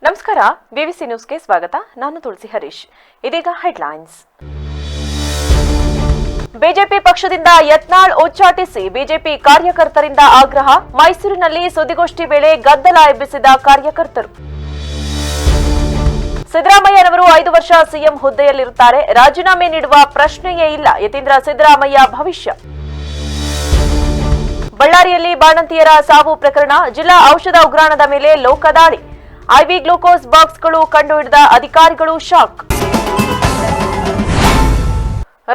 ನಮಸ್ಕಾರ, ಬಿಬಿಸಿ ನ್ಯೂಸ್ಗೆ ಸ್ವಾಗತ. ನಾನು ತುಳಸಿ ಹರೀಶ್. ಇದೀಗ ಹೆಡ್ಲೈನ್ಸ್. ಬಿಜೆಪಿ ಪಕ್ಷದಿಂದ ಯತ್ನಾಳ್ ಉಚ್ಚಾಟಿಸಿ ಬಿಜೆಪಿ ಕಾರ್ಯಕರ್ತರಿಂದ ಆಗ್ರಹ. ಮೈಸೂರಿನಲ್ಲಿ ಸುದ್ದಿಗೋಷ್ಠಿ ವೇಳೆ ಗದ್ದಲ ಎಬ್ಬಿಸಿದ ಕಾರ್ಯಕರ್ತರು. ಸಿದ್ದರಾಮಯ್ಯನವರು 5 ವರ್ಷ ಸಿಎಂ ಹುದ್ದೆಯಲ್ಲಿರುತ್ತಾರೆ, ರಾಜೀನಾಮೆ ನೀಡುವ ಪ್ರಶ್ನೆಯೇ ಇಲ್ಲ. ಯತೀಂದ್ರ ಸಿದ್ದರಾಮಯ್ಯ ಭವಿಷ್ಯ. ಬಳ್ಳಾರಿಯಲ್ಲಿ ಬಾಣಂತಿಯರ ಸಾವು ಪ್ರಕರಣ, ಜಿಲ್ಲಾ ಔಷಧ ಉಗ್ರಾಣದ ಮೇಲೆ ಲೋಕದಾಳಿ. ಐವಿ ಗ್ಲೂಕೋಸ್ ಬಾಕ್ಸ್ಗಳು ಕಂಡುಹಿಡಿದ ಅಧಿಕಾರಿಗಳು ಶಾಕ್.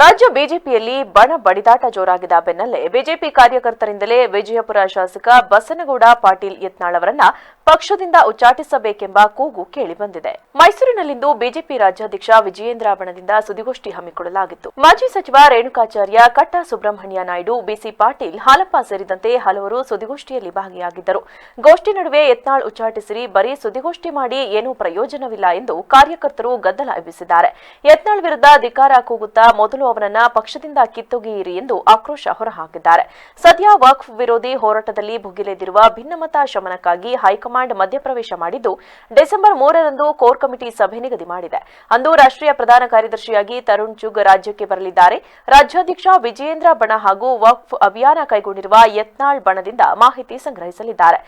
ರಾಜ್ಯ ಬಿಜೆಪಿಯಲ್ಲಿ ಬಣ ಬಡಿದಾಟ ಜೋರಾಗಿದ್ದ ಬೆನ್ನಲ್ಲೇ ಬಿಜೆಪಿ ಕಾರ್ಯಕರ್ತರಿಂದಲೇ ವಿಜಯಪುರ ಶಾಸಕ ಬಸನಗೌಡ ಪಾಟೀಲ್ ಯತ್ನಾಳ್ ಅವರನ್ನ ಪಕ್ಷದಿಂದ ಉಚ್ಚಾಟಿಸಬೇಕೆಂಬ ಕೂಗು ಕೇಳಿಬಂದಿದೆ. ಮೈಸೂರಿನಲ್ಲಿಂದು ಬಿಜೆಪಿ ರಾಜ್ಯಾಧ್ಯಕ್ಷ ವಿಜಯೇಂದ್ರ ಬಣದಿಂದ ಸುದ್ದಿಗೋಷ್ಠಿ ಹಮ್ಮಿಕೊಳ್ಳಲಾಗಿತ್ತು. ಮಾಜಿ ಸಚಿವ ರೇಣುಕಾಚಾರ್ಯ, ಕಟ್ಟ ಸುಬ್ರಹ್ಮಣ್ಯ ನಾಯ್ಡು, ಬಿಸಿ ಪಾಟೀಲ್, ಹಾಲಪ್ಪ ಸೇರಿದಂತೆ ಹಲವರು ಸುದ್ದಿಗೋಷ್ಠಿಯಲ್ಲಿ ಭಾಗಿಯಾಗಿದ್ದರು. ಗೋಷ್ಠಿ ನಡುವೆ ಯತ್ನಾಳ್ ಉಚ್ಚಾಟಿಸಿರಿ, ಬರೀ ಸುದ್ದಿಗೋಷ್ಠಿ ಮಾಡಿ ಏನೂ ಪ್ರಯೋಜನವಿಲ್ಲ ಎಂದು ಕಾರ್ಯಕರ್ತರು ಗದ್ದಲ ಎಬ್ಬಿಸಿದ್ದಾರೆ. ಯತ್ನಾಳ್ ವಿರುದ್ಧ ಧಿಕ್ಕಾರ ಕೂಗುತ್ತಾ ಮೊದಲು ಅವರನ್ನ ಪಕ್ಷದಿಂದ ಕಿತ್ತೊಗೆಯಿರಿ ಎಂದು ಆಕ್ರೋಶ ಹೊರಹಾಕಿದ್ದಾರೆ. ಸದ್ಯ ವಕ್ಫ್ ವಿರೋಧಿ ಹೋರಾಟದಲ್ಲಿ ಭುಗಿಲೆದ್ದಿರುವ ಭಿನ್ನಮತ ಶಮನಕ್ಕಾಗಿ ಹೈಕಮಾಂಡ್ ಮಧ್ಯಪ್ರವೇಶ ಮಾಡಿದ್ದು, ಡಿಸೆಂಬರ್ 3ರಂದು ಕೋರ್ ಕಮಿಟಿ ಸಭೆ ನಿಗದಿ ಮಾಡಿದೆ. ಅಂದು ರಾಷ್ಟ್ರೀಯ ಪ್ರಧಾನ ಕಾರ್ಯದರ್ಶಿಯಾಗಿ ತರುಣ್ ಚುಗ್ ರಾಜ್ಯಕ್ಕೆ ಬರಲಿದ್ದಾರೆ. ರಾಜ್ಯಾಧ್ಯಕ್ಷ ವಿಜಯೇಂದ್ರ ಬಣ ಹಾಗೂ ವಕ್ಫ್ ಅಭಿಯಾನ ಕೈಗೊಂಡಿರುವ ಯತ್ನಾಳ್ ಬಣದಿಂದ ಮಾಹಿತಿ ಸಂಗ್ರಹಿಸಲಿದ್ದಾರೆ.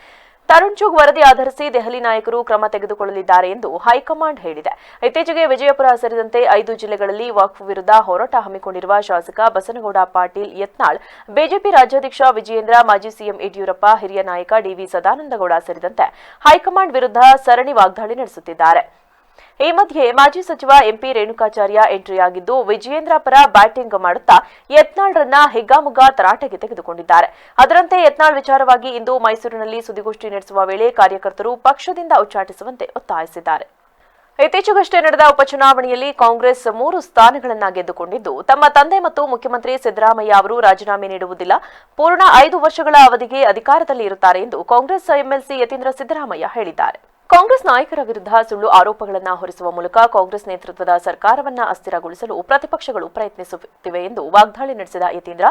ತರುಣ್ ಚುಗ್ ವರದಿ ಆಧರಿಸಿ ದೆಹಲಿ ನಾಯಕರು ಕ್ರಮ ತೆಗೆದುಕೊಳ್ಳಲಿದ್ದಾರೆ ಎಂದು ಹೈಕಮಾಂಡ್ ಹೇಳಿದೆ. ಇತ್ತೀಚೆಗೆ ವಿಜಯಪುರ ಸೇರಿದಂತೆ 5 ಜಿಲ್ಲೆಗಳಲ್ಲಿ ವಕ್ಫ್ ವಿರುದ್ಧ ಹೋರಾಟ ಹಮ್ಮಿಕೊಂಡಿರುವ ಶಾಸಕ ಬಸನಗೌಡ ಪಾಟೀಲ್ ಯತ್ನಾಳ್, ಬಿಜೆಪಿ ರಾಜ್ಯಾಧ್ಯಕ್ಷ ವಿಜಯೇಂದ್ರ, ಮಾಜಿ ಸಿಎಂ ಯಡಿಯೂರಪ್ಪ, ಹಿರಿಯ ನಾಯಕ ಡಿವಿ ಸದಾನಂದಗೌಡ ಸೇರಿದಂತೆ ಹೈಕಮಾಂಡ್ ವಿರುದ್ಧ ಸರಣಿ ವಾಗ್ದಾಳಿ ನಡೆಸುತ್ತಿದ್ದಾರೆ. ಈ ಮಧ್ಯೆ ಮಾಜಿ ಸಚಿವ ಎಂಪಿ ರೇಣುಕಾಚಾರ್ಯ ಎಂಟ್ರಿಯಾಗಿದ್ದು, ವಿಜಯೇಂದ್ರ ಪರ ಬ್ಯಾಟಿಂಗ್ ಮಾಡುತ್ತಾ ಯತ್ನಾಳ್ರನ್ನ ಹಿಗ್ಗಾಮುಗ್ಗಾ ತರಾಟೆಗೆ ತೆಗೆದುಕೊಂಡಿದ್ದಾರೆ. ಅದರಂತೆ ಯತ್ನಾಳ್ ವಿಚಾರವಾಗಿ ಇಂದು ಮೈಸೂರಿನಲ್ಲಿ ಸುದ್ದಿಗೋಷ್ಠಿ ನಡೆಸುವ ವೇಳೆ ಕಾರ್ಯಕರ್ತರು ಪಕ್ಷದಿಂದ ಉಚ್ಚಾಟಿಸುವಂತೆ ಒತ್ತಾಯಿಸಿದ್ದಾರೆ. ಇತ್ತೀಚೆಗಷ್ಟೇ ನಡೆದ ಉಪಚುನಾವಣೆಯಲ್ಲಿ ಕಾಂಗ್ರೆಸ್ 3 ಸ್ಥಾನಗಳನ್ನು ಗೆದ್ದುಕೊಂಡಿದ್ದು, ತಮ್ಮ ತಂದೆ ಮತ್ತು ಮುಖ್ಯಮಂತ್ರಿ ಸಿದ್ದರಾಮಯ್ಯ ಅವರು ರಾಜೀನಾಮೆ ನೀಡುವುದಿಲ್ಲ, ಪೂರ್ಣ 5 ವರ್ಷಗಳ ಅವಧಿಗೆ ಅಧಿಕಾರದಲ್ಲಿ ಇರುತ್ತಾರೆ ಎಂದು ಕಾಂಗ್ರೆಸ್ ಎಂಎಲ್ಸಿ ಯತೀಂದ್ರ ಸಿದ್ದರಾಮಯ್ಯ ಹೇಳಿದ್ದಾರೆ. ಕಾಂಗ್ರೆಸ್ ನಾಯಕರ ವಿರುದ್ಧ ಸುಳ್ಳು ಆರೋಪಗಳನ್ನು ಹೊರಿಸುವ ಮೂಲಕ ಕಾಂಗ್ರೆಸ್ ನೇತೃತ್ವದ ಸರ್ಕಾರವನ್ನು ಅಸ್ಥಿರಗೊಳಿಸಲು ಪ್ರತಿಪಕ್ಷಗಳು ಪ್ರಯತ್ನಿಸುತ್ತಿವೆ ಎಂದು ವಾಗ್ದಾಳಿ ನಡೆಸಿದ ಯತೀಂದ್ರ,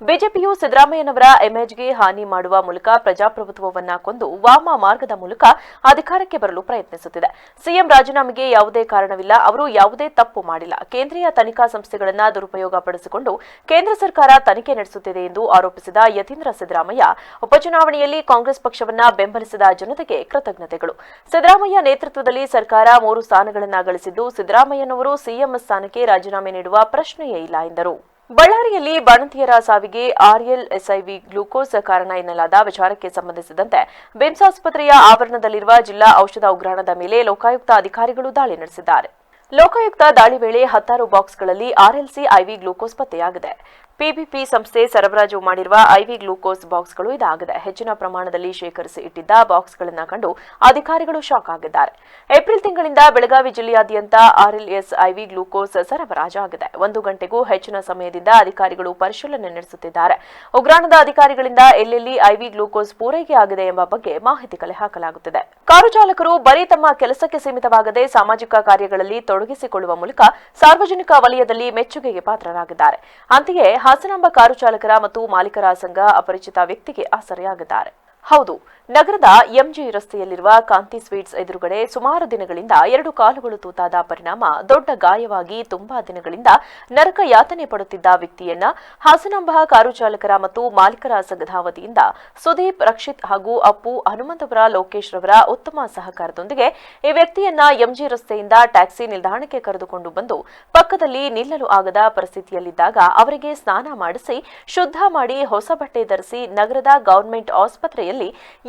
ಬಿಜೆಪಿಯು ಸಿದ್ದರಾಮಯ್ಯನವರ ಇಮೇಜ್ಗೆ ಹಾನಿ ಮಾಡುವ ಮೂಲಕ ಪ್ರಜಾಪ್ರಭುತ್ವವನ್ನು ಕೊಂದು ವಾಮ ಮಾರ್ಗದ ಮೂಲಕ ಅಧಿಕಾರಕ್ಕೆ ಬರಲು ಪ್ರಯತ್ನಿಸುತ್ತಿದೆ. ಸಿಎಂ ರಾಜೀನಾಮೆಗೆ ಯಾವುದೇ ಕಾರಣವಿಲ್ಲ, ಅವರು ಯಾವುದೇ ತಪ್ಪು ಮಾಡಿಲ್ಲ. ಕೇಂದ್ರೀಯ ತನಿಖಾ ಸಂಸ್ಥೆಗಳನ್ನು ದುರುಪಯೋಗ ಪಡಿಸಿಕೊಂಡು ಕೇಂದ್ರ ಸರ್ಕಾರ ತನಿಖೆ ನಡೆಸುತ್ತಿದೆ ಎಂದು ಆರೋಪಿಸಿದ ಯತೀಂದ್ರ ಸಿದ್ದರಾಮಯ್ಯ, ಉಪಚುನಾವಣೆಯಲ್ಲಿ ಕಾಂಗ್ರೆಸ್ ಪಕ್ಷವನ್ನ ಬೆಂಬಲಿಸಿದ ಜನತೆಗೆ ಕೃತಜ್ಞತೆಗಳು. ಸಿದ್ದರಾಮಯ್ಯ ನೇತೃತ್ವದಲ್ಲಿ ಸರ್ಕಾರ 3 ಸ್ಥಾನಗಳನ್ನು ಗಳಿಸಿದ್ದು, ಸಿದ್ದರಾಮಯ್ಯನವರು ಸಿಎಂ ಸ್ಥಾನಕ್ಕೆ ರಾಜೀನಾಮೆ ನೀಡುವ ಪ್ರಶ್ನೆಯೇ ಇಲ್ಲ ಎಂದರು. ಬಳ್ಳಾರಿಯಲ್ಲಿ ಬಾಣಂತಿಯರ ಸಾವಿಗೆ ಆರ್ಎಲ್ಎಸ್ಐವಿ ಗ್ಲೂಕೋಸ್ ಕಾರಣ ಎನ್ನಲಾದ ವಿಚಾರಕ್ಕೆ ಸಂಬಂಧಿಸಿದಂತೆ ಬಿಮ್ಸ್ ಆಸ್ಪತ್ರೆಯ ಆವರಣದಲ್ಲಿರುವ ಜಿಲ್ಲಾ ಔಷಧ ಉಗ್ರಾಣದ ಮೇಲೆ ಲೋಕಾಯುಕ್ತ ಅಧಿಕಾರಿಗಳು ದಾಳಿ ನಡೆಸಿದ್ದಾರೆ. ಲೋಕಾಯುಕ್ತ ದಾಳಿ ವೇಳೆ 16 ಬಾಕ್ಸ್ಗಳಲ್ಲಿ ಆರ್ಎಲ್ಸಿ ಐವಿ ಗ್ಲೂಕೋಸ್ ಪತ್ತೆಯಾಗಿದೆ. ಪಿಬಿಪಿ ಸಂಸ್ಥೆ ಸರಬರಾಜು ಮಾಡಿರುವ ಐವಿ ಗ್ಲೂಕೋಸ್ ಬಾಕ್ಸ್ಗಳು ಇದಾಗಿದೆ. ಹೆಚ್ಚಿನ ಪ್ರಮಾಣದಲ್ಲಿ ಶೇಖರಿಸಿ ಇಟ್ಟಿದ್ದ ಬಾಕ್ಸ್ಗಳನ್ನು ಕಂಡು ಅಧಿಕಾರಿಗಳು ಶಾಕ್ ಆಗಿದ್ದಾರೆ. ಏಪ್ರಿಲ್ ತಿಂಗಳಿಂದ ಬೆಳಗಾವಿ ಜಿಲ್ಲೆಯಾದ್ಯಂತ ಆರ್ಎಲ್ಎಸ್ ಐವಿ ಗ್ಲೂಕೋಸ್ ಸರಬರಾಜಾಗಿದೆ. 1 ಗಂಟೆಗೂ ಹೆಚ್ಚಿನ ಸಮಯದಿಂದ ಅಧಿಕಾರಿಗಳು ಪರಿಶೀಲನೆ ನಡೆಸುತ್ತಿದ್ದಾರೆ. ಉಗ್ರಾಣದ ಅಧಿಕಾರಿಗಳಿಂದ ಎಲ್ಲೆಲ್ಲಿ ಐವಿ ಗ್ಲೂಕೋಸ್ ಪೂರೈಕೆ ಆಗಿದೆ ಎಂಬ ಬಗ್ಗೆ ಮಾಹಿತಿ ಕಲೆ ಹಾಕಲಾಗುತ್ತಿದೆ. ಕಾರು ಚಾಲಕರು ಬರೀ ತಮ್ಮ ಕೆಲಸಕ್ಕೆ ಸೀಮಿತವಾಗದೆ ಸಾಮಾಜಿಕ ಕಾರ್ಯಗಳಲ್ಲಿ ತೊಡಗಿಸಿಕೊಳ್ಳುವ ಮೂಲಕ ಸಾರ್ವಜನಿಕ ವಲಯದಲ್ಲಿ ಮೆಚ್ಚುಗೆಗೆ ಪಾತ್ರರಾಗಿದ್ದಾರೆ. ಅಂತೆಯೇ ಹಾಸನಾಂಬ ಕಾರು ಚಾಲಕರ ಮತ್ತು ಮಾಲೀಕರ ಸಂಘ ಅಪರಿಚಿತ ವ್ಯಕ್ತಿಗೆ ಆಸರೆಯಾಗಿದ್ದಾರೆ. ಹೌದು, ನಗರದ ಎಂಜಿ ರಸ್ತೆಯಲ್ಲಿರುವ ಕಾಂತಿ ಸ್ವೀಟ್ಸ್ ಎದುರುಗಡೆ ಸುಮಾರು ದಿನಗಳಿಂದ 2 ಕಾಲುಗಳು ತೂತಾದ ಪರಿಣಾಮ ದೊಡ್ಡ ಗಾಯವಾಗಿ ತುಂಬಾ ದಿನಗಳಿಂದ ನರಕ ಯಾತನೆ ಪಡುತ್ತಿದ್ದ ವ್ಯಕ್ತಿಯನ್ನ ಹಾಸನಾಂಬ ಕಾರು ಚಾಲಕರ ಮತ್ತು ಮಾಲೀಕರ ಸಂಘದ ವತಿಯಿಂದ ಸುದೀಪ್, ರಕ್ಷಿತ್ ಹಾಗೂ ಅಪ್ಪು ಹನುಮಂತಪುರ ಲೋಕೇಶ್ ರವರ ಉತ್ತಮ ಸಹಕಾರದೊಂದಿಗೆ ಈ ವ್ಯಕ್ತಿಯನ್ನ ಎಂಜಿ ರಸ್ತೆಯಿಂದ ಟ್ಯಾಕ್ಸಿ ನಿಲ್ದಾಣಕ್ಕೆ ಕರೆದುಕೊಂಡು ಬಂದು ಪಕ್ಕದಲ್ಲಿ ನಿಲ್ಲಲು ಆಗದ ಪರಿಸ್ಥಿತಿಯಲ್ಲಿದ್ದಾಗ ಅವರಿಗೆ ಸ್ನಾನ ಮಾಡಿಸಿ ಶುದ್ಧ ಮಾಡಿ ಹೊಸ ಬಟ್ಟೆ ಧರಿಸಿ ನಗರದ ಗವರ್ನಮೆಂಟ್ ಆಸ್ಪತ್ರೆಯಲ್ಲಿ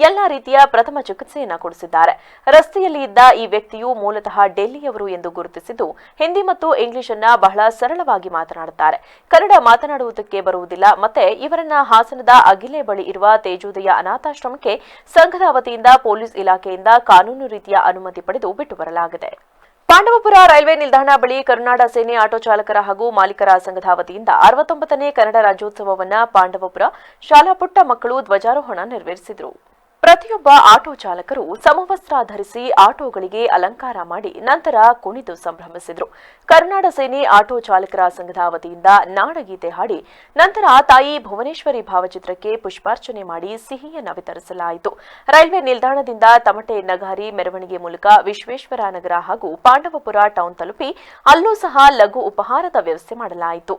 ಎಲ್ಲಾ ರೀತಿಯ ಪ್ರಥಮ ಚಿಕಿತ್ಸೆಯನ್ನು ಕೊಡಿಸಿದ್ದಾರೆ. ರಸ್ತೆಯಲ್ಲಿ ಇದ್ದ ಈ ವ್ಯಕ್ತಿಯು ಮೂಲತಃ ಡೆಲ್ಲಿಯವರು ಎಂದು ಗುರುತಿಸಿದ್ದು, ಹಿಂದಿ ಮತ್ತು ಇಂಗ್ಲಿಷ್ ಅನ್ನ ಬಹಳ ಸರಳವಾಗಿ ಮಾತನಾಡುತ್ತಾರೆ. ಕನ್ನಡ ಮಾತನಾಡುವುದಕ್ಕೆ ಬರುವುದಿಲ್ಲ. ಮತ್ತೆ ಇವರನ್ನ ಹಾಸನದ ಅಗಿಲೆ ಬಳಿ ಇರುವ ತೇಜೋದಯ ಅನಾಥಾಶ್ರಮಕ್ಕೆ ಸಂಘದ ವತಿಯಿಂದ ಪೊಲೀಸ್ ಇಲಾಖೆಯಿಂದ ಕಾನೂನು ರೀತಿಯ ಅನುಮತಿ ಪಡೆದು ಬಿಟ್ಟು ಬರಲಾಗಿದೆ. ಪಾಂಡವಪುರ ರೈಲ್ವೆ ನಿಲ್ದಾಣ ಬಳಿ ಕರುನಾಡ ಸೇನೆ ಆಟೋ ಚಾಲಕರ ಹಾಗೂ ಮಾಲೀಕರ ಸಂಘದ ವತಿಯಿಂದ 69ನೇ ಕನ್ನಡ ರಾಜ್ಯೋತ್ಸವವನ್ನು ಪಾಂಡವಪುರ ಶಾಲಾ ಪುಟ್ಟ ಮಕ್ಕಳು ಧ್ವಜಾರೋಹಣ ನೆರವೇರಿಸಿದರು. ಪ್ರತಿಯೊಬ್ಬ ಆಟೋ ಚಾಲಕರು ಸಮವಸ್ತ್ರ ಧರಿಸಿ ಆಟೋಗಳಿಗೆ ಅಲಂಕಾರ ಮಾಡಿ ನಂತರ ಕುಣಿದು ಸಂಭ್ರಮಿಸಿದರು. ಕರ್ನಾಡ ಸೇನೆ ಆಟೋ ಚಾಲಕರ ಸಂಘದ ವತಿಯಿಂದ ನಾಡಗೀತೆ ಹಾಡಿ ನಂತರ ತಾಯಿ ಭುವನೇಶ್ವರಿ ಭಾವಚಿತ್ರಕ್ಕೆ ಪುಷ್ಪಾರ್ಚನೆ ಮಾಡಿ ಸಿಹಿಯನ್ನು ವಿತರಿಸಲಾಯಿತು. ರೈಲ್ವೆ ನಿಲ್ದಾಣದಿಂದ ತಮಟೆ ನಗಾರಿ ಮೆರವಣಿಗೆ ಮೂಲಕ ವಿಶ್ವೇಶ್ವರ ನಗರ ಹಾಗೂ ಪಾಂಡವಪುರ ಟೌನ್ ತಲುಪಿ ಅಲ್ಲೂ ಸಹ ಲಘು ಉಪಹಾರದ ವ್ಯವಸ್ಥೆ ಮಾಡಲಾಯಿತು.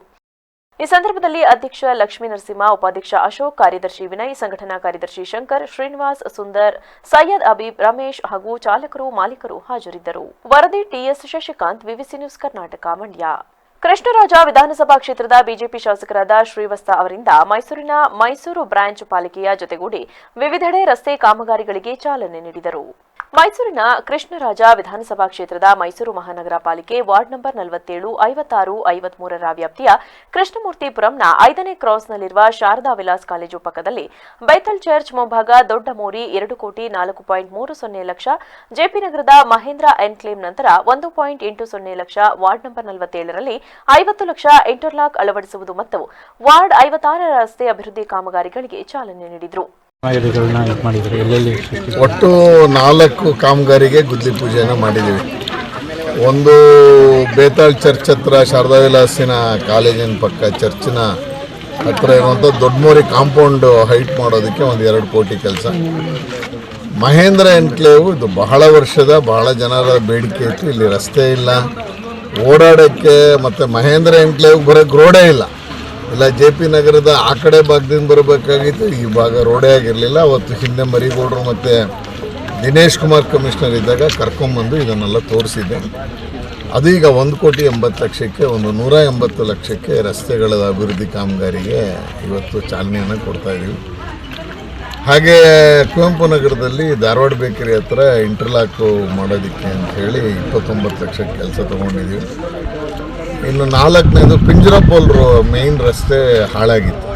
ಈ ಸಂದರ್ಭದಲ್ಲಿ ಅಧ್ಯಕ್ಷ ಲಕ್ಷ್ಮೀ ನರಸಿಂಹ, ಉಪಾಧ್ಯಕ್ಷ ಅಶೋಕ್, ಕಾರ್ಯದರ್ಶಿ ವಿನಯ್, ಸಂಘಟನಾ ಕಾರ್ಯದರ್ಶಿ ಶಂಕರ್, ಶ್ರೀನಿವಾಸ್, ಸುಂದರ್, ಸೈಯದ್ ಅಬೀಬ್, ರಮೇಶ್ ಹಾಗೂ ಚಾಲಕರು ಮಾಲೀಕರು ಹಾಜರಿದ್ದರು. ವರದಿ TS Shashikanth, VVC news Karnataka, Mandya. Krishnaraja ವಿಧಾನಸಭಾ ಕ್ಷೇತ್ರದ ಬಿಜೆಪಿ ಶಾಸಕರಾದ ಶ್ರೀವತ್ಸ ಅವರಿಂದ ಮೈಸೂರಿನ ಮೈಸೂರು ಬ್ರಾಂಚ್ ಪಾಲಿಕೆಯ ಜೊತೆಗೂಡಿ ವಿವಿಧೆಡೆ ರಸ್ತೆ ಕಾಮಗಾರಿಗಳಿಗೆ ಚಾಲನೆ ನೀಡಿದರು. ಮೈಸೂರಿನ ಕೃಷ್ಣರಾಜ ವಿಧಾನಸಭಾ ಕ್ಷೇತ್ರದ ಮೈಸೂರು ಮಹಾನಗರ ಪಾಲಿಕೆ ವಾರ್ಡ್ ನಂಬರ್ 47, 56, 53ರ ವ್ಯಾಪ್ತಿಯ ಕೃಷ್ಣಮೂರ್ತಿಪುರಂನ 5ನೇ ಕ್ರಾಸ್ನಲ್ಲಿರುವ ಶಾರದಾ ವಿಲಾಸ್ ಕಾಲೇಜು ಪಕ್ಕದಲ್ಲಿ ಬೈತಲ್ ಚರ್ಚ್ ಮುಂಭಾಗ ದೊಡ್ಡ ಮೋರಿ 2,4.30 ಲಕ್ಷ, ಜೆಪಿ ನಗರದ ಮಹೇಂದ್ರ ಎನ್ಕ್ಲೇವ್ ನಂತರ 1.80 ಲಕ್ಷ, ವಾರ್ಡ್ ನಂಬರ್ 47ರಲ್ಲಿ 50 ಲಕ್ಷ ಇಂಟರ್ಲಾಕ್ ಅಳವಡಿಸುವುದು ಮತ್ತು ವಾರ್ಡ್ 56ರ ರಸ್ತೆ ಅಭಿವೃದ್ಧಿ ಕಾಮಗಾರಿಗಳಿಗೆ ಚಾಲನೆ ನೀಡಿದರು. ಒಟ್ಟು 4 ಕಾಮಗಾರಿಗೆ ಗುದ್ಲಿ ಪೂಜೆಯನ್ನು ಮಾಡಿದ್ದೀವಿ. ಒಂದು ಬೇತಾಳ್ ಚರ್ಚ್ ಹತ್ರ ಶಾರದಾ ವಿಲಾಸಿನ ಕಾಲೇಜಿನ ಪಕ್ಕ ಚರ್ಚಿನ ಹತ್ರ ಇರುವಂಥ ದೊಡ್ಡಮೋರಿ ಕಾಂಪೌಂಡ್ ಹೈಟ್ ಮಾಡೋದಕ್ಕೆ ಒಂದು 2 ಕೋಟಿ ಕೆಲಸ. ಮಹೇಂದ್ರ ಎನ್ಕ್ಲೇವ್ ಇದು ಬಹಳ ವರ್ಷದ ಬಹಳ ಜನರ ಬೇಡಿಕೆ ಇತ್ತು. ಇಲ್ಲಿ ರಸ್ತೆ ಇಲ್ಲ ಓಡಾಡೋಕ್ಕೆ, ಮತ್ತು ಮಹೇಂದ್ರ ಎನ್ಕ್ಲೇವ್ ಬರೋಕ್ಕೆ ರೋಡೇ ಇಲ್ಲ ಜೆ.ಪಿ. ನಗರದ ಆ ಕಡೆ ಭಾಗದಿಂದ ಬರಬೇಕಾಗಿತ್ತು, ಈ ಭಾಗ ರೋಡೇ ಆಗಿರಲಿಲ್ಲ. ಅವತ್ತು ಹಿಂದೆ ಮರಿಗೌಡರು ಮತ್ತು ದಿನೇಶ್ ಕುಮಾರ್ ಕಮಿಷನರ್ ಇದ್ದಾಗ ಕರ್ಕೊಂಬಂದು ಇದನ್ನೆಲ್ಲ ತೋರಿಸಿದ್ದೆ. ಅದು ಈಗ 1,80,00,000ಕ್ಕೆ ಒಂದು 180 ಲಕ್ಷಕ್ಕೆ ರಸ್ತೆಗಳ ಅಭಿವೃದ್ಧಿ ಕಾಮಗಾರಿಗೆ ಇವತ್ತು ಚಾಲನೆಯನ್ನು ಕೊಡ್ತಾ ಇದ್ದೀವಿ. ಹಾಗೆ ಕುವೆಂಪು ನಗರದಲ್ಲಿ ಧಾರವಾಡ ಬೇಕರಿ ಹತ್ರ ಇಂಟರ್ಲಾಕ್ ಮಾಡೋದಕ್ಕೆ ಅಂಥೇಳಿ 29 ಲಕ್ಷಕ್ಕೆ ಕೆಲಸ ತೊಗೊಂಡಿದ್ದೀವಿ. ಇನ್ನು 4ನೇದು ಪಿಂಜರಪೋಲ್ ಮೇನ್ ರಸ್ತೆ ಹಾಳಾಗಿತ್ತು,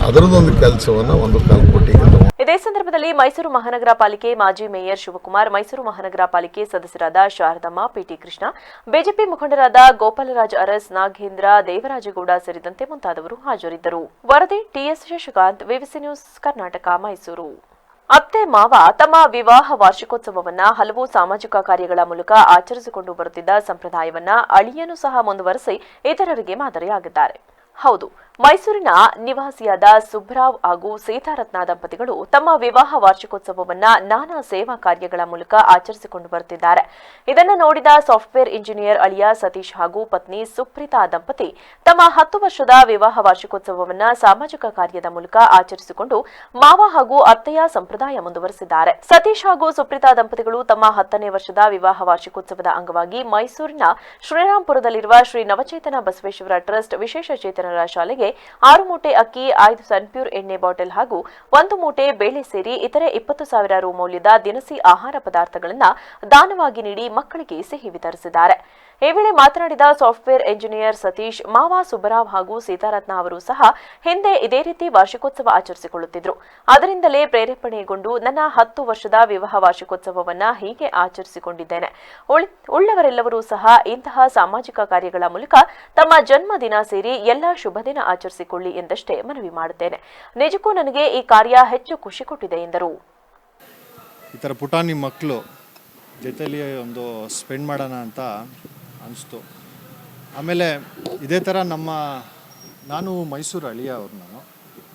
ಅದರದೊಂದು ಕೆಲಸವನ್ನು 1.25 ಕೋಟಿಗೆ ತಗೊಂಡು. ಇದೇ ಸಂದರ್ಭದಲ್ಲಿ ಮೈಸೂರು ಮಹಾನಗರ ಪಾಲಿಕೆ ಮಾಜಿ ಮೇಯರ್ ಶಿವಕುಮಾರ್, ಮೈಸೂರು ಮಹಾನಗರ ಪಾಲಿಕೆ ಸದಸ್ಯರಾದ ಶಾರದಮ್ಮ, ಪಿಟಿ ಕೃಷ್ಣ, ಬಿಜೆಪಿ ಮುಖಂಡರಾದ ಗೋಪಾಲರಾಜ್ ಅರಸ್, ನಾಗೇಂದ್ರ, ದೇವರಾಜಗೌಡ ಸೇರಿದಂತೆ ಮುಂತಾದವರು ಹಾಜರಿದ್ದರು. ವರದಿ TS Shashikanth, VVC news Karnataka, Mysuru. ಅತ್ತೆ ಮಾವ ತಮ್ಮ ವಿವಾಹ ವಾರ್ಷಿಕೋತ್ಸವವನ್ನ ಹಲವು ಸಾಮಾಜಿಕ ಕಾರ್ಯಗಳ ಮೂಲಕ ಆಚರಿಸಿಕೊಂಡು ಬರುತ್ತಿದ್ದ ಸಂಪ್ರದಾಯವನ್ನ ಅಳಿಯನು ಸಹ ಮುಂದುವರೆಸಿ ಇತರರಿಗೆ ಮಾದರಿಯಾಗಿದ್ದಾರೆ. ಹೌದು, ಮೈಸೂರಿನ ನಿವಾಸಿಯಾದ ಸುಬ್ರಾವ್ ಹಾಗೂ ಸೀತಾರತ್ನ ದಂಪತಿಗಳು ತಮ್ಮ ವಿವಾಹ ವಾರ್ಷಿಕೋತ್ಸವವನ್ನ ನಾನಾ ಸೇವಾ ಕಾರ್ಯಗಳ ಮೂಲಕ ಆಚರಿಸಿಕೊಂಡು ಬರುತ್ತಿದ್ದಾರೆ. ಇದನ್ನು ನೋಡಿದ ಸಾಫ್ಟ್ವೇರ್ ಇಂಜಿನಿಯರ್ ಅಳಿಯ ಸತೀಶ್ ಹಾಗೂ ಪತ್ನಿ ಸುಪ್ರೀತಾ ದಂಪತಿ ತಮ್ಮ 10 ವರ್ಷದ ವಿವಾಹ ವಾರ್ಷಿಕೋತ್ಸವವನ್ನ ಸಾಮಾಜಿಕ ಕಾರ್ಯದ ಮೂಲಕ ಆಚರಿಸಿಕೊಂಡು ಮಾವ ಹಾಗೂ ಅತ್ತೆಯ ಸಂಪ್ರದಾಯ ಮುಂದುವರೆಸಿದ್ದಾರೆ. ಸತೀಶ್ ಹಾಗೂ ಸುಪ್ರೀತಾ ದಂಪತಿಗಳು ತಮ್ಮ 10ನೇ ವರ್ಷದ ವಿವಾಹ ವಾರ್ಷಿಕೋತ್ಸವದ ಅಂಗವಾಗಿ ಮೈಸೂರಿನ ಶ್ರೀರಾಂಪುರದಲ್ಲಿರುವ ಶ್ರೀ ನವಚೇತನ ಬಸವೇಶ್ವರ ಟ್ರಸ್ಟ್ ವಿಶೇಷ ಚೇತನರ ಶಾಲೆಗೆ 6 ಮೂಟೆ ಅಕ್ಕಿ, 5 ಸನ್ಪ್ಯೂರ್ ಎಣ್ಣೆ ಬಾಟಲ್ ಹಾಗೂ 1 ಮೂಟೆ ಬೇಳೆ ಸೇರಿ ಇತರೆ 20,000 ರು ಮೌಲ್ಯದ ದಿನಸಿ ಆಹಾರ ಪದಾರ್ಥಗಳನ್ನು ದಾನವಾಗಿ ನೀಡಿ ಮಕ್ಕಳಿಗೆ ಸಿಹಿ ವಿತರಿಸಿದ್ದಾರೆ. ಈ ವೇಳೆ ಮಾತನಾಡಿದ ಸಾಫ್ಟ್ವೇರ್ ಇಂಜಿನಿಯರ್ ಸತೀಶ್, ಮಾವ ಸುಬ್ಬರಾವ್ ಹಾಗೂ ಸೀತಾರತ್ನ ಅವರು ಸಹ ಹಿಂದೆ ಇದೇ ರೀತಿ ವಾರ್ಷಿಕೋತ್ಸವ ಆಚರಿಸಿಕೊಳ್ಳುತ್ತಿದ್ರು. ಅದರಿಂದಲೇ ಪ್ರೇರೇಪಣೆಗೊಂಡು ನನ್ನ 10 ವರ್ಷದ ವಿವಾಹ ವಾರ್ಷಿಕೋತ್ಸವವನ್ನ ಹೀಗೆ ಆಚರಿಸಿಕೊಂಡಿದ್ದೇನೆ. ಉಳ್ಳವರೆಲ್ಲರೂ ಸಹ ಇಂತಹ ಸಾಮಾಜಿಕ ಕಾರ್ಯಗಳ ಮೂಲಕ ತಮ್ಮ ಜನ್ಮದಿನ ಸೇರಿ ಎಲ್ಲಾ ಶುಭ ದಿನ ಆಚರಿಸಿಕೊಳ್ಳಿ ಎಂದಷ್ಟೇ ಮನವಿ ಮಾಡುತ್ತೇನೆ. ನಿಜಕ್ಕೂ ನನಗೆ ಈ ಕಾರ್ಯ ಹೆಚ್ಚು ಖುಷಿ ಕೊಟ್ಟಿದೆ ಎಂದರು. ಈ ಥರ ಪುಟಾಣಿ ಮಕ್ಕಳು ಜೊತೆಲಿ ಒಂದು ಸ್ಪೆಂಡ್ ಮಾಡೋಣ ಅಂತ ಅನಿಸ್ತು. ಆಮೇಲೆ ಇದೇ ಥರ ನಾನು ಮೈಸೂರು ಅಳಿಯ ಅವ್ರು. ನಾನು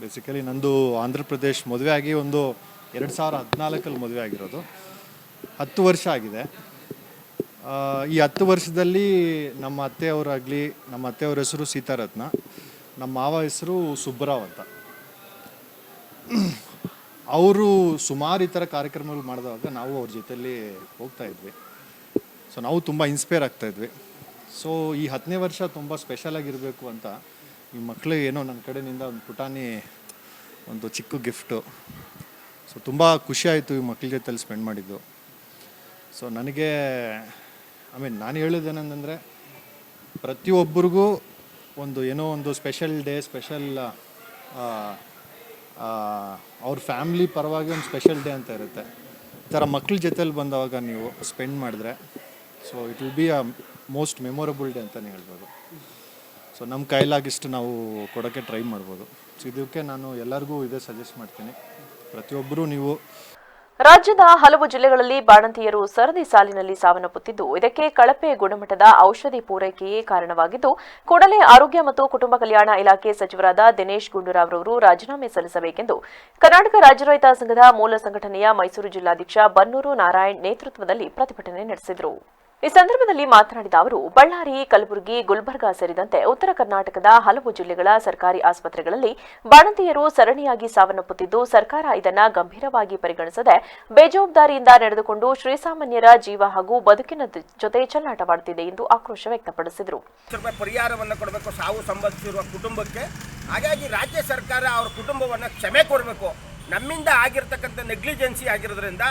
ಬೇಸಿಕಲಿ ನಂದು ಆಂಧ್ರ ಪ್ರದೇಶ್ ಮದುವೆ ಆಗಿ ಒಂದು 2014 ಮದುವೆ ಆಗಿರೋದು. 10 ವರ್ಷ ಆಗಿದೆ. ಈ 10 ವರ್ಷದಲ್ಲಿ ನಮ್ಮ ಅತ್ತೆಯವರಾಗಲಿ, ನಮ್ಮ ಅತ್ತೆಯವ್ರ ಹೆಸರು ಸೀತಾರತ್ನ, ನಮ್ಮ ಮಾವ ಹೆಸರು ಸುಬ್ಬರಾವ್ ಅಂತ. ಅವರು ಸುಮಾರು ಈ ಥರ ಕಾರ್ಯಕ್ರಮಗಳು ಮಾಡಿದಾಗ ನಾವು ಅವ್ರ ಜೊತೆಯಲ್ಲಿ ಹೋಗ್ತಾ ಇದ್ವಿ. ಸೊ ನಾವು ತುಂಬ ಇನ್ಸ್ಪೈರ್ ಆಗ್ತಾಯಿದ್ವಿ. ಸೊ ಈ 10ನೇ ವರ್ಷ ತುಂಬ ಸ್ಪೆಷಲಾಗಿರಬೇಕು ಅಂತ ಈ ಮಕ್ಕಳಿಗೆ ಏನೋ ನನ್ನ ಕಡೆಯಿಂದ ಒಂದು ಪುಟಾಣಿ ಒಂದು ಚಿಕ್ಕ ಗಿಫ್ಟು. ಸೊ ತುಂಬ ಖುಷಿಯಾಯಿತು ಈ ಮಕ್ಕಳ ಜೊತೆಲಿ ಸ್ಪೆಂಡ್ ಮಾಡಿದ್ದು. ಸೊ ನನಗೆ ನಾನು ಹೇಳೋದೇನೆಂದರೆ, ಪ್ರತಿಯೊಬ್ಬರಿಗೂ ಏನೋ ಒಂದು ಸ್ಪೆಷಲ್ ಡೇ, ಸ್ಪೆಷಲ್ ಅವ್ರ ಫ್ಯಾಮ್ಲಿ ಪರವಾಗಿ ಒಂದು ಸ್ಪೆಷಲ್ ಡೇ ಅಂತ ಇರುತ್ತೆ. ಈ ಥರ ಮಕ್ಕಳ ಜೊತೆಲಿ ಬಂದವಾಗ ನೀವು ಸ್ಪೆಂಡ್ ಮಾಡಿದ್ರೆ so it will be a most memorable day ಅಂತಲೇ ಹೇಳ್ಬೋದು. ಸೊ ನಮ್ಮ ಕೈಲಾಗಿಷ್ಟು ನಾವು ಕೊಡೋಕ್ಕೆ ಟ್ರೈ ಮಾಡ್ಬೋದು. ಸೊ ಇದಕ್ಕೆ ನಾನು ಎಲ್ಲರಿಗೂ ಇದೇ ಸಜೆಸ್ಟ್ ಮಾಡ್ತೀನಿ. ಪ್ರತಿಯೊಬ್ಬರೂ ನೀವು ರಾಜ್ಯದ ಹಲವು ಜಿಲ್ಲೆಗಳಲ್ಲಿ ಬಾಣಂತಿಯರು ಸರದಿ ಸಾಲಿನಲ್ಲಿ ಸಾವನ್ನಪ್ಪುತ್ತಿದ್ದು, ಇದಕ್ಕೆ ಕಳಪೆ ಗುಣಮಟ್ಟದ ಔಷಧಿ ಪೂರೈಕೆಯೇ ಕಾರಣವಾಗಿದ್ದು, ಕೂಡಲೇ ಆರೋಗ್ಯ ಮತ್ತು ಕುಟುಂಬ ಕಲ್ಯಾಣ ಇಲಾಖೆ ಸಚಿವರಾದ ದಿನೇಶ್ ಗುಂಡೂರಾವ್ ಅವರು ರಾಜೀನಾಮೆ ಸಲ್ಲಿಸಬೇಕೆಂದು ಕರ್ನಾಟಕ ರಾಜ್ಯ ರೈತ ಸಂಘದ ಮೂಲ ಸಂಘಟನೆಯ ಮೈಸೂರು ಜಿಲ್ಲಾಧ್ಯಕ್ಷ ಬನ್ನೂರು ನಾರಾಯಣ್ ನೇತೃತ್ವದಲ್ಲಿ ಪ್ರತಿಭಟನೆ ನಡೆಸಿದರು. ಈ ಸಂದರ್ಭದಲ್ಲಿ ಮಾತನಾಡಿದ ಅವರು, ಬಳ್ಳಾರಿ, ಕಲಬುರಗಿ, ಗುಲ್ಬರ್ಗಾ ಸೇರಿದಂತೆ ಉತ್ತರ ಕರ್ನಾಟಕದ ಹಲವು ಜಿಲ್ಲೆಗಳ ಸರ್ಕಾರಿ ಆಸ್ಪತ್ರೆಗಳಲ್ಲಿ ಬಾಣಂತಿಯರು ಸರಣಿಯಾಗಿ ಸಾವನ್ನಪ್ಪುತ್ತಿದ್ದು, ಸರ್ಕಾರ ಇದನ್ನು ಗಂಭೀರವಾಗಿ ಪರಿಗಣಿಸದೆ ಬೇಜವಾಬ್ದಾರಿಯಿಂದ ನಡೆದುಕೊಂಡು ಶ್ರೀಸಾಮಾನ್ಯರ ಜೀವ ಹಾಗೂ ಬದುಕಿನ ಜೊತೆ ಚೆಲ್ಲಾಟವಾಡುತ್ತಿದೆ ಎಂದು ಆಕ್ರೋಶ ವ್ಯಕ್ತಪಡಿಸಿದರು. ಪರಿಹಾರವನ್ನು ಕೊಡಬೇಕು ಸಾವು ಸಂಭವಿಸಿರುವ ಕುಟುಂಬಕ್ಕೆ. ಹಾಗಾಗಿ ರಾಜ್ಯ ಸರ್ಕಾರ ಅವರ ಕುಟುಂಬವನ್ನು ಕ್ಷಮೆ ಕೊಡಬೇಕು. ನಮ್ಮಿಂದ ಆಗಿರ್ತಕ್ಕಂಥ ನೆಗ್ಲಿಜೆನ್ಸಿ ಆಗಿರೋದ್ರಿಂದ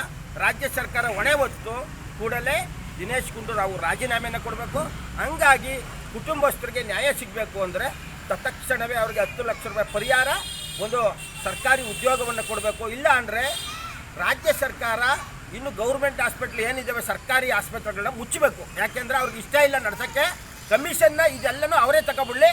ರಾಜ್ಯ ಸರ್ಕಾರ ಹೊಣೆ ಹೊತ್ತು ಕೂಡಲೇ ದಿನೇಶ್ ಗುಂಡೂರಾವ್ ರಾಜೀನಾಮೆಯನ್ನು ಕೊಡಬೇಕು. ಹಂಗಾಗಿ ಕುಟುಂಬಸ್ಥರಿಗೆ ನ್ಯಾಯ ಸಿಗಬೇಕು ಅಂದರೆ ತತ್ಕ್ಷಣವೇ ಅವರಿಗೆ 10 ಲಕ್ಷ ರೂಪಾಯಿ ಪರಿಹಾರ, ಒಂದು ಸರ್ಕಾರಿ ಉದ್ಯೋಗವನ್ನು ಕೊಡಬೇಕು. ಇಲ್ಲ ಅಂದರೆ ರಾಜ್ಯ ಸರ್ಕಾರ ಇನ್ನು ಗೌರ್ಮೆಂಟ್ ಹಾಸ್ಪಿಟ್ಲ್ ಏನಿದ್ದಾವೆ ಸರ್ಕಾರಿ ಆಸ್ಪತ್ರೆಗಳನ್ನ ಮುಚ್ಚಬೇಕು. ಯಾಕೆಂದರೆ ಅವ್ರಿಗೆ ಇಷ್ಟ ಇಲ್ಲ ನಡೆಸೋಕ್ಕೆ. ಕಮಿಷನ್ನ ಇದೆಲ್ಲನೂ ಅವರೇ ತಗೊಬಿಡಲಿ.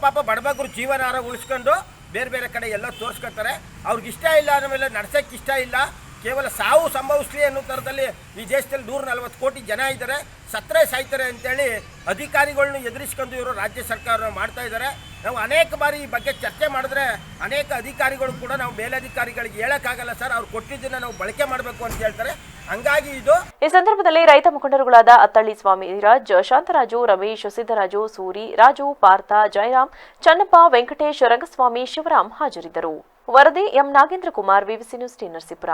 ಪಾಪ ಬಡಬಗ್ರು ಜೀವನಾರ ಉಳಿಸ್ಕೊಂಡು ಬೇರೆ ಬೇರೆ ಕಡೆ ಎಲ್ಲ ತೋರಿಸ್ಕೊತಾರೆ. ಅವ್ರಿಗೆ ಇಷ್ಟ ಇಲ್ಲ ಆಮೇಲೆ ನಡೆಸೋಕ್ಕೆ ಇಷ್ಟ ಇಲ್ಲ, ಕೇವಲ ಸಾವು ಸಂಭವಿಸಲಿ ಅನ್ನೋ ಥರದಲ್ಲಿ ಈ ದೇಶದಲ್ಲಿ 140 ಕೋಟಿ ಜನ ಇದ್ದಾರೆ, ಸತ್ತರೆ ಸಾಯ್ತಾರೆ ಅಂತೇಳಿ ಅಧಿಕಾರಿಗಳನ್ನ ಎದುರಿಸ್ಕೊಂಡು ಇವರು ರಾಜ್ಯ ಸರ್ಕಾರ ಮಾಡ್ತಾ ಇದ್ದಾರೆ. ನಾವು ಅನೇಕ ಬಾರಿ ಈ ಬಗ್ಗೆ ಚರ್ಚೆ ಮಾಡಿದ್ರೆ ಅನೇಕ ಅಧಿಕಾರಿಗಳು ಕೂಡ ನಾವು ಮೇಲಧಿಕಾರಿಗಳಿಗೆ ಹೇಳೋಕ್ಕಾಗಲ್ಲ ಸರ್, ಅವ್ರು ಕೊಟ್ಟಿದ್ದನ್ನು ನಾವು ಬಳಕೆ ಮಾಡಬೇಕು ಅಂತ ಹೇಳ್ತಾರೆ. ಹಂಗಾಗಿ ಇದು ಈ ಸಂದರ್ಭದಲ್ಲಿ ರೈತ ಮುಖಂಡರುಗಳಾದ ಅತ್ತಳ್ಳಿ ಸ್ವಾಮಿರಾಜ್, ಶಾಂತರಾಜು, ರಮೇಶ್, ಸಿದ್ದರಾಜು, ಸೂರಿ, ರಾಜು, ಪಾರ್ಥ, ಜಯರಾಮ್, ಚನ್ನಪ್ಪ, ವೆಂಕಟೇಶ್, ರಂಗಸ್ವಾಮಿ, ಶಿವರಾಮ್ ಹಾಜರಿದ್ದರು. ವರದಿ M Nagendra Kumar, VVC news, Narasipura.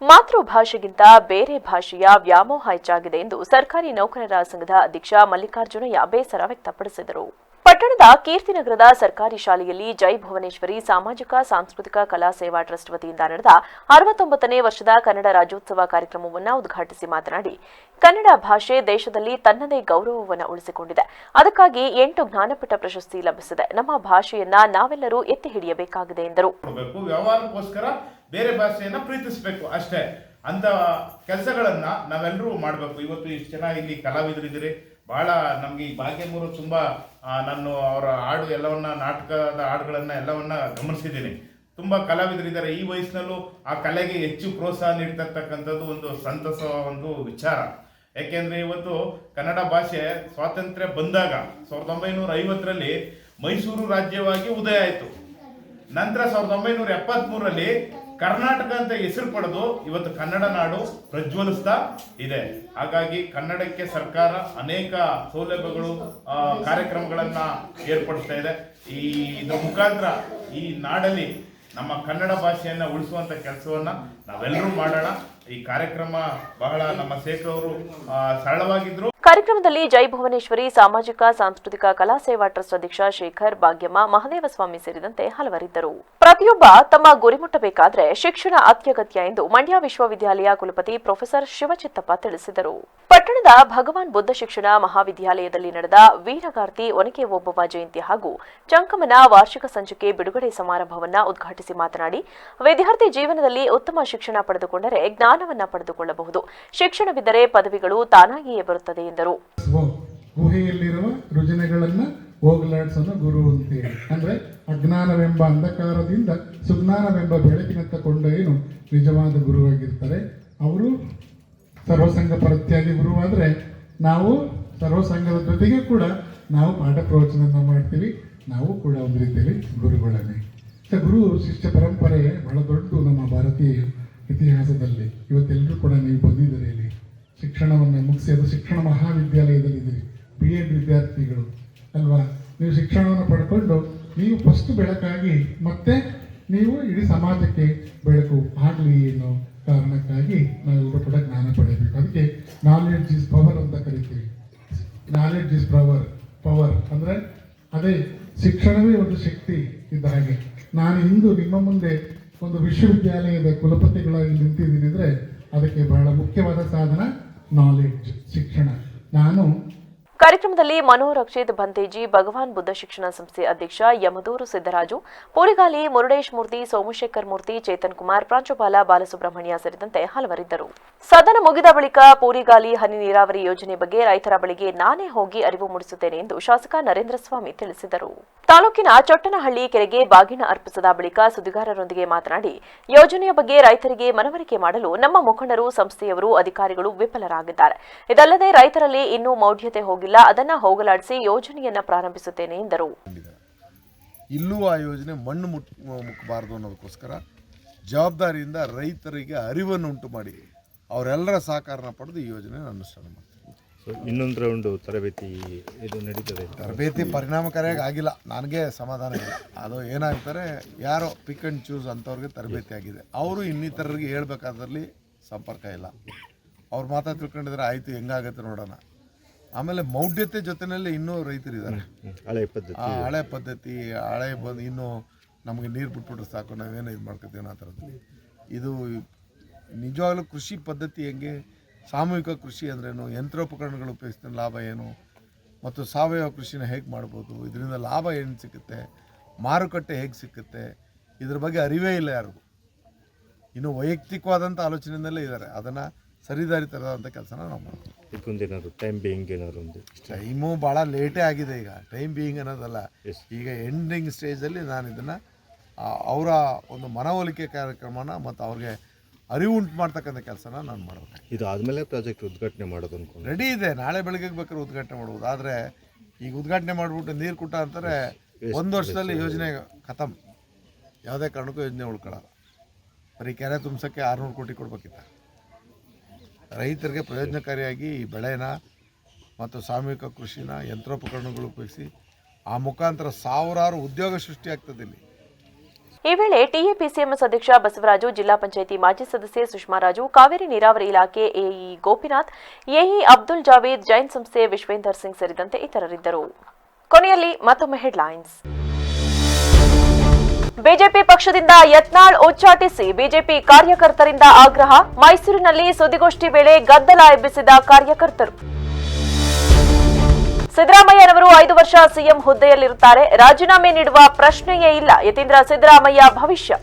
ಮಾತೃಭಾಷೆಗಿಂತ ಬೇರೆ ಭಾಷೆಯ ವ್ಯಾಮೋಹ ಹೆಚ್ಚಾಗಿದೆ ಎಂದು ಸರ್ಕಾರಿ ನೌಕರರ ಸಂಘದ ಅಧ್ಯಕ್ಷ ಮಲ್ಲಿಕಾರ್ಜುನಯ್ಯ ಬೇಸರ ವ್ಯಕ್ತಪಡಿಸಿದರು. ಪಟ್ಟಣದ ಕೀರ್ತಿನಗರದ ಸರ್ಕಾರಿ ಶಾಲೆಯಲ್ಲಿ ಜೈ ಭುವನೇಶ್ವರಿ ಸಾಮಾಜಿಕ ಸಾಂಸ್ಕೃತಿಕ ಕಲಾ ಸೇವಾ ಟ್ರಸ್ಟ್ ವತಿಯಿಂದ ನಡೆದ 69ನೇ ವರ್ಷದ ಕನ್ನಡ ರಾಜ್ಯೋತ್ಸವ ಕಾರ್ಯಕ್ರಮವನ್ನು ಉದ್ಘಾಟಿಸಿ ಮಾತನಾಡಿ, ಕನ್ನಡ ಭಾಷೆ ದೇಶದಲ್ಲಿ ತನ್ನದೇ ಗೌರವವನ್ನು ಉಳಿಸಿಕೊಂಡಿದೆ. ಅದಕ್ಕಾಗಿ 8 ಜ್ಞಾನಪೀಠ ಪ್ರಶಸ್ತಿ ಲಭಿಸಿದೆ. ನಮ್ಮ ಭಾಷೆಯನ್ನ ನಾವೆಲ್ಲರೂ ಎತ್ತಿ ಹಿಡಿಯಬೇಕಾಗಿದೆ ಎಂದರು. ವ್ಯವಹಾರಕ್ಕೋಸ್ಕರ ಬೇರೆ ಭಾಷೆಯನ್ನ ಪ್ರೀತಿಸಬೇಕು ಅಷ್ಟೇ ಅಂತ ಕೆಲಸಗಳನ್ನ ನಾವೆಲ್ಲರೂ ಮಾಡಬೇಕು. ಇವತ್ತು ಇಷ್ಟು ಜನ ಇಲ್ಲಿ ಕಲಾವಿದರಿದ್ದೀರಿ, ಬಹಳ ನಮ್ಗೆ ಈ ಭಾಗ್ಯಮೂರು ತುಂಬಾ ನಾನು ಅವರ ಹಾಡು ಎಲ್ಲವನ್ನ ನಾಟಕದ ಹಾಡುಗಳನ್ನ ಎಲ್ಲವನ್ನ ಗಮನಿಸಿದ್ದೀನಿ. ತುಂಬಾ ಕಲಾವಿದರಿದ್ದಾರೆ. ಈ ವಯಸ್ಸಿನಲ್ಲೂ ಆ ಕಲೆಗೆ ಹೆಚ್ಚು ಪ್ರೋತ್ಸಾಹ ನೀಡ್ತಕ್ಕಂಥದ್ದು ಒಂದು ಸಂತಸ ಒಂದು ವಿಚಾರ. ಯಾಕೆಂದ್ರೆ ಇವತ್ತು ಕನ್ನಡ ಭಾಷೆ ಸ್ವಾತಂತ್ರ್ಯ ಬಂದಾಗ 1950ರಲ್ಲಿ ಮೈಸೂರು ರಾಜ್ಯವಾಗಿ ಉದಯ ಆಯಿತು. ನಂತರ 1973ರಲ್ಲಿ ಕರ್ನಾಟಕ ಅಂತ ಹೆಸರು ಪಡೆದು ಇವತ್ತು ಕನ್ನಡ ನಾಡು ಪ್ರಜ್ವಲಿಸ್ತಾ ಇದೆ. ಹಾಗಾಗಿ ಕನ್ನಡಕ್ಕೆ ಸರ್ಕಾರ ಅನೇಕ ಸೌಲಭ್ಯಗಳು ಕಾರ್ಯಕ್ರಮಗಳನ್ನ ಏರ್ಪಡಿಸ್ತಾ ಇದೆ. ಇದ್ರ ಮುಖಾಂತರ ಈ ನಾಡಲ್ಲಿ ನಮ್ಮ ಕನ್ನಡ ಭಾಷೆಯನ್ನ ಉಳಿಸುವಂತ ಕೆಲಸವನ್ನ ನಾವೆಲ್ಲರೂ ಮಾಡೋಣ. ಈ ಕಾರ್ಯಕ್ರಮ ಬಹಳ ನಮ್ಮ ಶೇಖರ್ ಅವರು ಸರಳವಾಗಿದ್ರು. ಕಾರ್ಯಕ್ರಮದಲ್ಲಿ ಜೈ ಭುವನೇಶ್ವರಿ ಸಾಮಾಜಿಕ ಸಾಂಸ್ಕೃತಿಕ ಕಲಾ ಸೇವಾ ಟ್ರಸ್ಟ್ ಅಧ್ಯಕ್ಷ ಶೇಖರ್, ಭಾಗ್ಯಮ್ಮ, ಮಹದೇವಸ್ವಾಮಿ ಸೇರಿದಂತೆ ಹಲವರಿದ್ದರು. ಪ್ರತಿಯೊಬ್ಬ ತಮ್ಮ ಗುರಿ ಮುಟ್ಟಬೇಕಾದ್ರೆ ಶಿಕ್ಷಣ ಅತ್ಯಗತ್ಯ ಎಂದು ಮಂಡ್ಯ ವಿಶ್ವವಿದ್ಯಾಲಯ ಕುಲಪತಿ ಪ್ರೊಫೆಸರ್ ಶಿವಚಿತ್ತಪ್ಪ ತಿಳಿಸಿದರು. ಪಟ್ಟಣದ ಭಗವಾನ್ ಬುದ್ಧ ಶಿಕ್ಷಣ ಮಹಾವಿದ್ಯಾಲಯದಲ್ಲಿ ನಡೆದ ವೀರಗಾರ್ತಿ ಒನಕೆ ಓಬವ್ವ ಜಯಂತಿ ಹಾಗೂ ಚಂಕಮನ ವಾರ್ಷಿಕ ಸಂಚಿಕೆ ಬಿಡುಗಡೆ ಸಮಾರಂಭವನ್ನು ಉದ್ಘಾಟಿಸಿ ಮಾತನಾಡಿ, ವಿದ್ಯಾರ್ಥಿ ಜೀವನದಲ್ಲಿ ಉತ್ತಮ ಶಿಕ್ಷಣ ಪಡೆದುಕೊಂಡರೆ ಜ್ಞಾನವನ್ನ ಪಡೆದುಕೊಳ್ಳಬಹುದು. ಶಿಕ್ಷಣವಿದ್ದರೆ ಪದವಿಗಳು ತಾನಾಗಿಯೇ ಬರುತ್ತದೆ ಎಂದರು. ಗುಹೆಯಲ್ಲಿರುವ ರುಜಿನಗಳನ್ನ ಹೋಗಲಾಡಿಸೋಣ ಗುರು ಅಂತೇಳಿ, ಅಂದ್ರೆ ಅಜ್ಞಾನವೆಂಬ ಅಂಧಕಾರದಿಂದ ಸುಜ್ಞಾನವೆಂಬ ಬೆಳಕಿನತ್ತ ಕೊಂಡೊಯ್ಯನು ನಿಜವಾದ ಗುರುವಾಗಿರ್ತಾರೆ. ಅವರು ಸರ್ವಸಂಗ ಪರಿತ್ಯಾಗಿ ಗುರುವಾದ್ರೆ ನಾವು ಸರ್ವಸಂಗದ ಜೊತೆಗೆ ಕೂಡ ನಾವು ಪಾಠ ಪ್ರವಚನ ಮಾಡ್ತೀವಿ. ನಾವು ಕೂಡ ಒಂದು ರೀತಿಯಲ್ಲಿ ಗುರುಗಳನ್ನೇ. ಗುರು ಶಿಷ್ಯ ಪರಂಪರೆ ಬಹಳ ದೊಡ್ಡದು ನಮ್ಮ ಭಾರತೀಯ ಇತಿಹಾಸದಲ್ಲಿ. ಇವತ್ತೆಲ್ಲರೂ ಕೂಡ ನೀವು ಬಂದಿದ್ದೀರಿ, ಇಲ್ಲಿ ಶಿಕ್ಷಣವನ್ನು ಮುಗಿಸಿ ಅದು ಶಿಕ್ಷಣ ಮಹಾವಿದ್ಯಾಲಯದಲ್ಲಿದ್ದೀರಿ, BEd ವಿದ್ಯಾರ್ಥಿಗಳು ಅಲ್ವಾ. ನೀವು ಶಿಕ್ಷಣವನ್ನು ಪಡ್ಕೊಂಡು ನೀವು ಫಸ್ಟ್ ಬೆಳಕಾಗಿ ಮತ್ತೆ ನೀವು ಇಡೀ ಸಮಾಜಕ್ಕೆ ಬೆಳಕು ಆಗಲಿ ಅನ್ನೋ ಕಾರಣಕ್ಕಾಗಿ ನಾವೆಲ್ಲರೂ ಕೂಡ ಜ್ಞಾನ ಪಡೆಯಬೇಕು. ಅದಕ್ಕೆ ನಾಲೆಡ್ಜ್ ಈಸ್ ಪವರ್ ಅಂತ ಕರಿತೀವಿ. ನಾಲೆಡ್ಜ್ ಈಸ್ ಪವರ್ ಅಂದರೆ ಅದೇ ಶಿಕ್ಷಣವೇ ಒಂದು ಶಕ್ತಿ ಇದ್ದ ಹಾಗೆ. ನಾನು ಇಂದು ನಿಮ್ಮ ಮುಂದೆ ಒಂದು ವಿಶ್ವವಿದ್ಯಾಲಯದ ಕುಲಪತಿಗಳಾಗಿ ನಿಂತಿದ್ದೀನಿ ಅಂದರೆ ಅದಕ್ಕೆ ಬಹಳ ಮುಖ್ಯವಾದ ಸಾಧನ ನಾಲೆಡ್ಜ್, ಶಿಕ್ಷಣ. ನಾನು ಕಾರ್ಯಕ್ರಮದಲ್ಲಿ ಮನು ರಕ್ಷಿತ್ ಭಂತೇಜಿ, ಭಗವಾನ್ ಬುದ್ಧ ಶಿಕ್ಷಣ ಸಂಸ್ಥೆ ಅಧ್ಯಕ್ಷ ಯಮದೂರು ಸಿದ್ದರಾಜು, ಪೂರಿಗಾಲಿ ಮುರುಡೇಶ್ ಮೂರ್ತಿ, ಸೋಮಶೇಖರ್ ಮೂರ್ತಿ, ಚೇತನ್ ಕುಮಾರ್, ಪ್ರಾಂಶುಪಾಲ ಬಾಲಸುಬ್ರಹ್ಮಣ್ಯ ಸೇರಿದಂತೆ ಹಲವರಿದ್ದರು. ಸದನ ಮುಗಿದ ಬಳಿಕ ಪೂರಿಗಾಲಿ ಹನಿ ನೀರಾವರಿ ಯೋಜನೆ ಬಗ್ಗೆ ರೈತರ ಬಳಿಗೆ ನಾನೇ ಹೋಗಿ ಅರಿವು ಮೂಡಿಸುತ್ತೇನೆ ಎಂದು ಶಾಸಕ ನರೇಂದ್ರ ಸ್ವಾಮಿ ತಿಳಿಸಿದರು. ತಾಲೂಕಿನ ಚೊಟ್ಟನಹಳ್ಳಿ ಕೆರೆಗೆ ಬಾಗಿನ ಅರ್ಪಿಸಿದ ಬಳಿಕ ಸುದ್ದಿಗಾರರೊಂದಿಗೆ ಮಾತನಾಡಿ, ಯೋಜನೆಯ ಬಗ್ಗೆ ರೈತರಿಗೆ ಮನವರಿಕೆ ಮಾಡಲು ನಮ್ಮ ಮುಖಂಡರು, ಸಂಸ್ಥೆಯವರು, ಅಧಿಕಾರಿಗಳು ವಿಫಲರಾಗಿದ್ದಾರೆ. ಇದಲ್ಲದೆ ರೈತರಲ್ಲಿ ಇನ್ನೂ ಮೌಢ್ಯತೆ ಹೋಗಿಲ್ಲ, ಅದನ್ನ ಹೋಗಲಾಡಿಸಿ ಯೋಜನೆಯನ್ನ ಪ್ರಾರಂಭಿಸುತ್ತೇನೆ ಎಂದರು. ಇಲ್ಲೂ ಆ ಯೋಜನೆ ಮಣ್ಣು ಮುಕ್ಕಬಾರದು ಅನ್ನೋದಕ್ಕೋಸ್ಕರ ಜವಾಬ್ದಾರಿಯಿಂದ ರೈತರಿಗೆ ಅರಿವನ್ನು ಉಂಟು ಮಾಡಿ ಅವರೆಲ್ಲರ ಸಹಕಾರನ ಪಡೆದು ಈ ಯೋಜನೆ ಅನುಷ್ಠಾನ ಮಾಡ್ತಾರೆ. ಇನ್ನೊಂದು ರೌಂಡ್ ತರಬೇತಿ ಇದು ನಡೀತದೆ. ತರಬೇತಿ ಪರಿಣಾಮಕಾರಿಯಾಗಿ ಆಗಿಲ್ಲ, ನನಗೆ ಸಮಾಧಾನ ಇಲ್ಲ. ಅದು ಏನಾಗ್ತಾರೆ, ಯಾರೋ ಪಿಕ್ ಆ್ಯಂಡ್ ಚೂಸ್ ಅಂಥವ್ರಿಗೆ ತರಬೇತಿ ಆಗಿದೆ. ಅವರು ಇನ್ನಿತರರಿಗೆ ಹೇಳ್ಬೇಕಾದ್ರಲ್ಲಿ ಸಂಪರ್ಕ ಇಲ್ಲ. ಅವ್ರು ಮಾತಾ ತಿಳ್ಕೊಂಡಿದ್ರೆ ಆಯಿತು, ಹೆಂಗಾಗತ್ತೆ ನೋಡೋಣ. ಆಮೇಲೆ ಮೌಢ್ಯತೆ ಜೊತೆಯಲ್ಲಿ ಇನ್ನೂ ರೈತರಿದ್ದಾರೆ. ಹಳೆ ಪದ್ಧತಿ ಬಂದು ಇನ್ನೂ ನಮಗೆ ನೀರು ಬಿಟ್ಬಿಟ್ರೆ ಸಾಕು, ನಾವೇನೋ ಇದು ಮಾಡ್ಕೊತೀವಿ ಆ ಥರದ್ದು. ಇದು ನಿಜವಾಗ್ಲೂ ಕೃಷಿ ಪದ್ಧತಿ ಹೆಂಗೆ, ಸಾಮೂಹಿಕ ಕೃಷಿ ಅಂದ್ರೇನು, ಯಂತ್ರೋಪಕರಣಗಳು ಉಪಯೋಗಿಸ್ತಾನೆ ಲಾಭ ಏನು, ಮತ್ತು ಸಾವಯವ ಕೃಷಿನ ಹೇಗೆ ಮಾಡ್ಬೋದು, ಇದರಿಂದ ಲಾಭ ಏನು ಸಿಗುತ್ತೆ, ಮಾರುಕಟ್ಟೆ ಹೇಗೆ ಸಿಕ್ಕುತ್ತೆ, ಇದ್ರ ಬಗ್ಗೆ ಅರಿವೇ ಇಲ್ಲ ಯಾರಿಗೂ. ಇನ್ನು ವೈಯಕ್ತಿಕವಾದಂಥ ಆಲೋಚನೆಯಲ್ಲೇ ಇದ್ದಾರೆ. ಅದನ್ನು ಸರಿದಾರಿ ತರೋದಂಥ ಕೆಲಸನ ನಾವು ಮಾಡ್ತೀವಿ. ಟೈಮು ಭಾಳ ಲೇಟೇ ಆಗಿದೆ. ಈಗ ಟೈಮ್ ಬೀಯಿಂಗ್ ಅನ್ನೋದಲ್ಲ, ಈಗ ಎಂಡಿಂಗ್ ಸ್ಟೇಜಲ್ಲಿ ನಾನು ಇದನ್ನು ಅವರ ಒಂದು ಮನವೊಲಿಕೆ ಕಾರ್ಯಕ್ರಮನ ಮತ್ತು ಅವ್ರಿಗೆ ಅರಿವು ಉಂಟು ಮಾಡ್ತಕ್ಕಂಥ ಕೆಲಸನ ನಾನು ಮಾಡಬೇಕು. ಇದು ಆದಮೇಲೆ ಪ್ರಾಜೆಕ್ಟ್ ಉದ್ಘಾಟನೆ ಮಾಡೋದು ಅನ್ಕೊಂಡು ರೆಡಿ ಇದೆ. ನಾಳೆ ಬೆಳಗ್ಗೆ ಬೇಕಾದ್ರೆ ಉದ್ಘಾಟನೆ ಮಾಡ್ಬೋದು. ಆದರೆ ಈಗ ಉದ್ಘಾಟನೆ ಮಾಡಿಬಿಟ್ಟು ನೀರು ಕುಟ್ಟ ಅಂತಾರೆ, 1 ವರ್ಷದಲ್ಲಿ ಯೋಜನೆ ಖತಮ್. ಯಾವುದೇ ಕಾರಣಕ್ಕೂ ಯೋಜನೆ ಉಳ್ಕೊಳ್ಳಲ್ಲ. ಬರೀ ಕೆರೆ ತುಂಬಿಸೋಕ್ಕೆ 600 ಕೋಟಿ ಕೊಡ್ಬೇಕಿತ್ತು. ರೈತರಿಗೆ ಪ್ರಯೋಜನಕಾರಿಯಾಗಿ ಈ ಬೆಳೆನ ಮತ್ತು ಸಾಮೂಹಿಕ ಕೃಷಿನ ಯಂತ್ರೋಪಕರಣಗಳು ಉಪಯೋಗಿಸಿ ಆ ಮುಖಾಂತರ ಸಾವಿರಾರು ಉದ್ಯೋಗ ಸೃಷ್ಟಿಯಾಗ್ತದೆ ಇಲ್ಲಿ. ಈ ವೇಳೆ ಟಿಎಪಿಸಿಎಂಎಸ್ ಅಧ್ಯಕ್ಷ ಬಸವರಾಜು, ಜಿಲ್ಲಾ ಪಂಚಾಯಿತಿ ಮಾಜಿ ಸದಸ್ಯೆ ಸುಷ್ಮಾರಾಜು, ಕಾವೇರಿ ನೀರಾವರಿ ಇಲಾಖೆ ಎಇ ಗೋಪಿನಾಥ್, ಎಇ ಅಬ್ದುಲ್ ಜಾವೇದ್, ಜೈನ್ ಸಂಸ್ಥೆ ವಿಶ್ವೇಂದರ್ ಸಿಂಗ್ ಸೇರಿದಂತೆ ಇತರರಿದ್ದರು. ಕೊನೆಯಲ್ಲಿ ಮತ್ತೊಮ್ಮೆ ಹೆಡ್ಲೈನ್ಸ್. ಬಿಜೆಪಿ ಪಕ್ಷದಿಂದ ಯತ್ನಾಳ್ ಉಚ್ಚಾಟಿಸಿ ಬಿಜೆಪಿ ಕಾರ್ಯಕರ್ತರಿಂದ ಆಗ್ರಹ. ಮೈಸೂರಿನಲ್ಲಿ ಸುದ್ದಿಗೋಷ್ಠಿ ವೇಳೆ ಗದ್ದಲ ಎಬ್ಬಿಸಿದ ಕಾರ್ಯಕರ್ತರು. ಸಿದ್ದರಾಮಯ್ಯನವರು 5 ವರ್ಷ ಸಿಎಂ ಹುದ್ದೆಯಲ್ಲಿರುತ್ತಾರೆ, ರಾಜೀನಾಮೆ ನೀಡುವ ಪ್ರಶ್ನೆಯೇ ಇಲ್ಲ. ಯತೀಂದ್ರ ಸಿದ್ದರಾಮಯ್ಯ ಭವಿಷ್ಯ.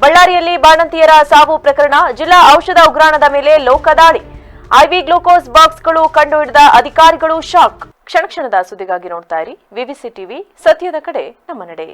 ಬಳ್ಳಾರಿಯಲ್ಲಿ ಬಾಣಂತಿಯರ ಸಾವು ಪ್ರಕರಣ, ಜಿಲ್ಲಾ ಔಷಧ ಉಗ್ರಾಣದ ಮೇಲೆ ಲೋಕದಾಳಿ. ಐವಿ ಗ್ಲೂಕೋಸ್ ಬಾಕ್ಸ್ಗಳು ಕಂಡುಹಿಡಿದ ಅಧಿಕಾರಿಗಳು ಶಾಕ್. ಕ್ಷಣ ಕ್ಷಣದ ಸುದ್ದಿಗಾಗಿ ನೋಡ್ತಾ ಇರಿ ವಿವಿಸಿ ಟಿವಿ, ಸತ್ಯದ ಕಡೆ ನಮ್ಮ ನಡೆ.